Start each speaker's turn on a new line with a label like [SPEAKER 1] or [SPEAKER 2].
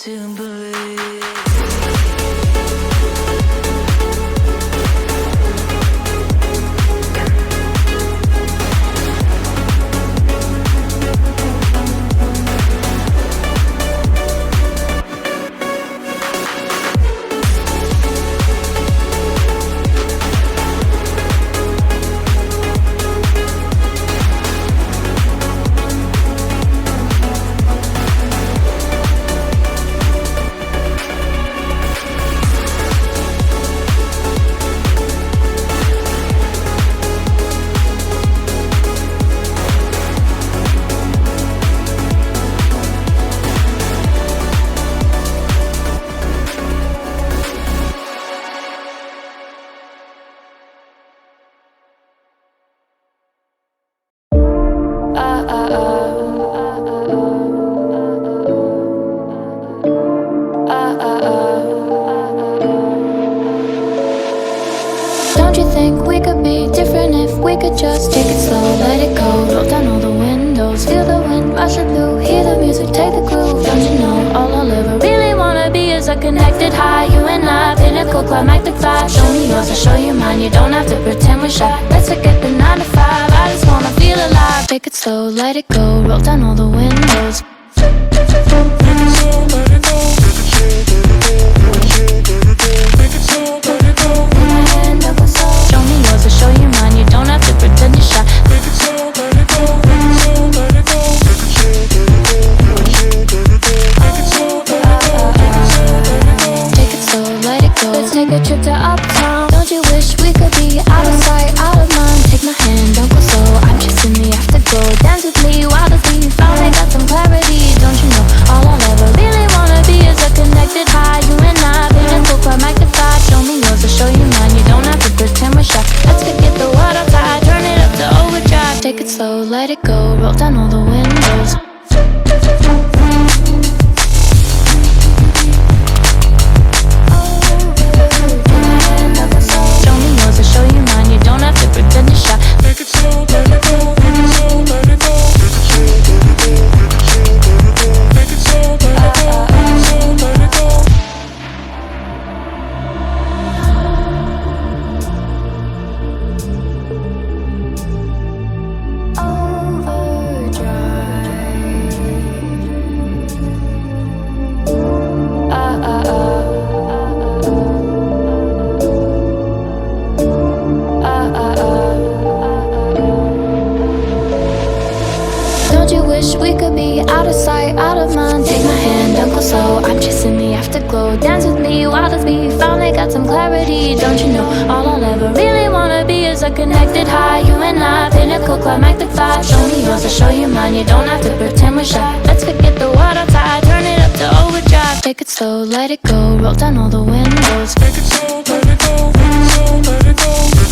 [SPEAKER 1] to believe. Don't you think we could be different if we could just take it slow, let it go, roll down all the windows, feel the wind rushing through, hear the music, take the groove. Don't you know all I'll ever really wanna be is a connected high, you and I, pinnacle, climactic vibe. Show me yours, I'll show you mine, you don't have to pretend we're shy. Let's forget the 9 to 5, I just wanna feel alive. Take it slow, let it go, roll down all the windows. Show me yours, I'll show you mine, you don't have to pretend you're shy. Take it slow, let it go, take it slow, let it go, take it slow, let it go, take it slow, take it slow, let it go. Let's take a trip to uptown. Don't you wish we could be out of sight, out of mind? Take my hand, don't go slow, I'm chasing the afterglow. Dance with me while the beat finally Would you wish we could be out of sight, out of mind? Take my hand, don't go slow, I'm chasing the afterglow. Dance with me, wild as me, finally got some clarity. Don't you know, all I'll ever really wanna be is a connected high. You and I, pinnacle, climactic vibe. Show me yours, I'll show you mine. You don't have to pretend we're shy. Let's forget the world outside, turn it up to overdrive. Take it slow, let it go, roll down all the windows.
[SPEAKER 2] Take it slow, let it go, let it go, let it go.